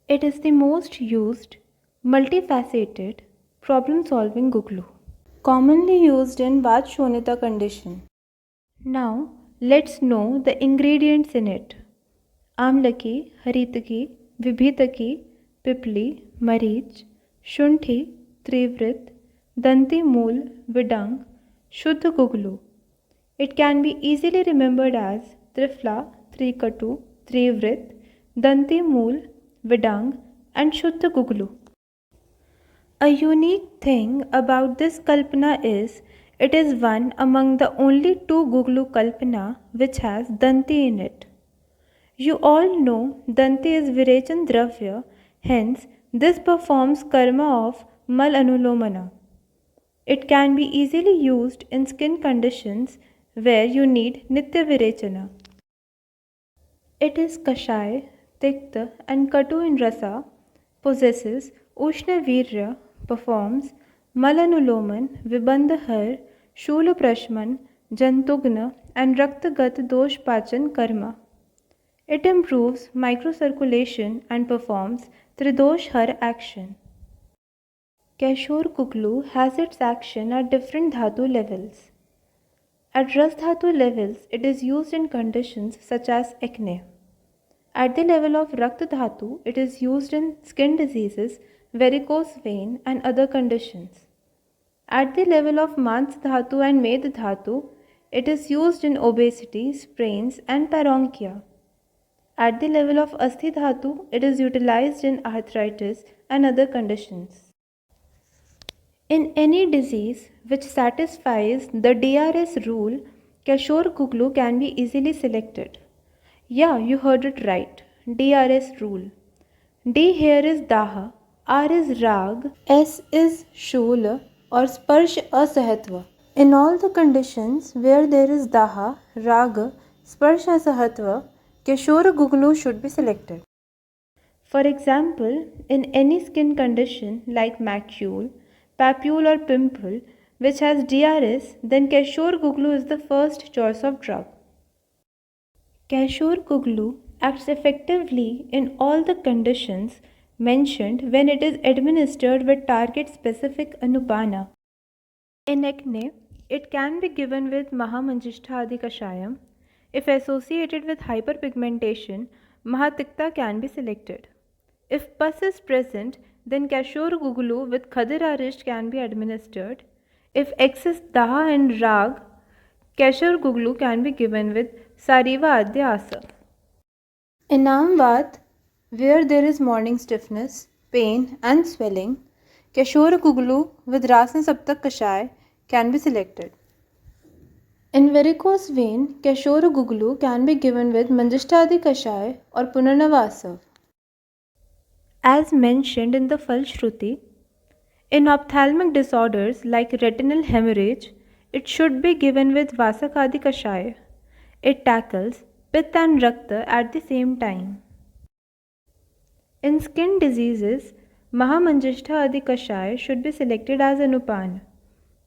It is the most used, multifaceted, problem solving guglu, commonly used in Vajshonita condition. Now, let's know the ingredients in it. आमलकी, हरितकी, विभीतकी, पिपली, मरीच, शुंठी, त्रिवृत, दंती मूल, विडंग, शुद्ध गुगलू. It can be easily remembered as Trifla, Trikatu, Trivrit, Danti Mool, Vidang, and Shuddha Guglu. A unique thing about this Kalpana is it is one among the only two Guglu Kalpana which has Danti in it. You all know Danti is Virechan Dravya, hence this performs karma of Mal Anulomana. It can be easily used in skin conditions where you need Nitya Virechana. It is Kashai, Tikta, and Katu in Rasa, possesses Ushna Virya, performs Malanuloman, Vibandhahar, Shula Prashman, Jantugna, and Raktagat Dosh Pachan Karma. It improves microcirculation and performs Tridosh Har action. Kashor Kuklu has its action at different dhatu levels. At Ras dhatu levels, it is used in conditions such as acne. At the level of Rakt dhatu, it is used in skin diseases, varicose vein, and other conditions. At the level of Mans dhatu and Med dhatu, it is used in obesity, sprains, and paronchia. At the level of Asthi dhatu, it is utilized in arthritis and other conditions. In any disease which satisfies the DRS rule, Kashor Kuglu can be easily selected. Yeah, you heard it right. DRS rule. D here is Daha, R is Rag, S is Shula or Sparsh Asahatva. In all the conditions where there is Daha, Raga, Sparsh Asahatva, Kashor Guglu should be selected. For example, in any skin condition like macule, papule or pimple which has DRS, then Kashor Guglu is the first choice of drug. Kashor Guglu acts effectively in all the conditions mentioned when it is administered with target specific anupana. In acne, it can be given with Mahamanjishtha Adi Kashayam. If associated with hyperpigmentation, Mahatikta can be selected. If pus is present, then Kashor Guglu with Khadir Arisht can be administered. If excess Daha and Rag, Kashor Guglu can be given with Sariva Adya Asa. In Amvat, where there is morning stiffness, pain and swelling, Kashor Guglu with Rasna Saptak Kashay can be selected. In varicose vein, Kashor Guglu can be given with Manjishtadi Kashay or Punarnavasav. As mentioned in the Falshruti, in ophthalmic disorders like retinal hemorrhage, it should be given with Vasakadi Kashay. It tackles Pitta and Rakta at the same time. In skin diseases, Mahamanjishtha Adi Kashay should be selected as Anupan.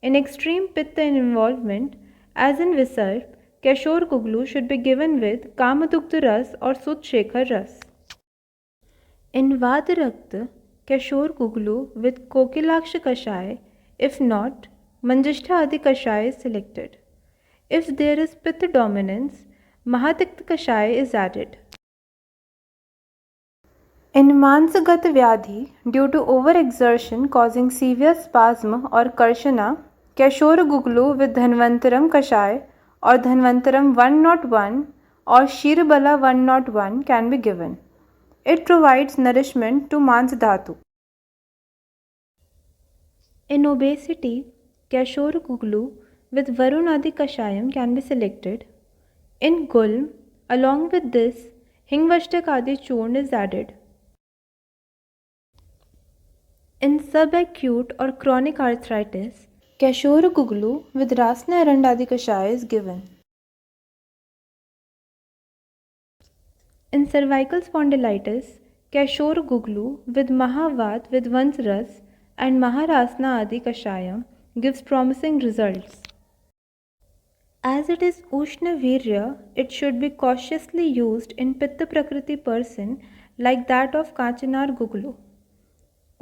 In extreme Pitta involvement, as in Visarp, Kashor Guglu should be given with Kamadukta Ras or Sud Shekhar Ras. In Vadarakta, Kashor Guglu with Kokilaksha Kashay, if not, Manjishtha Adi Kashay is selected. If there is Pitta dominance, Mahatikta Kashay is added. In Mansagat Vyadhi, due to overexertion causing severe spasm or Karshana, Kashor Guglu with Dhanvantaram Kashay or Dhanvantaram 101 or Shirabala 101 can be given. It provides nourishment to Mans Dhatu. In obesity, Kashor Guglu with Varunadi Kashayam can be selected. In Gulm, along with this, Hingvashtak Adi Churn is added. In subacute or chronic arthritis, Kashor Guglu with Rasna Arandadi Kashaya is given. In cervical spondylitis, Kashor Guglu with Mahavat with Vansras and Maharasna Adi Kashayam gives promising results. As it is Ushna Virya, it should be cautiously used in Pitta Prakriti person like that of Kachanar Guglu.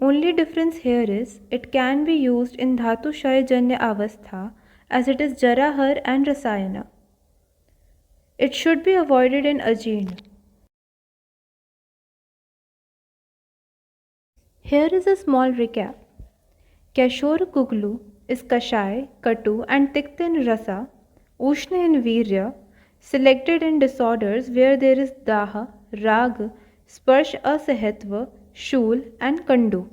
Only difference here is it can be used in Dhatu Shay Janya Avastha as it is Jarahar and Rasayana. It should be avoided in Ajeen. Here is a small recap. Kashor Guglu is Kashay, Katu and Tikta in Rasa, Ushna in Virya, selected in disorders where there is Daha, Rag, Sparsh Asahatva, Shul and Kandu.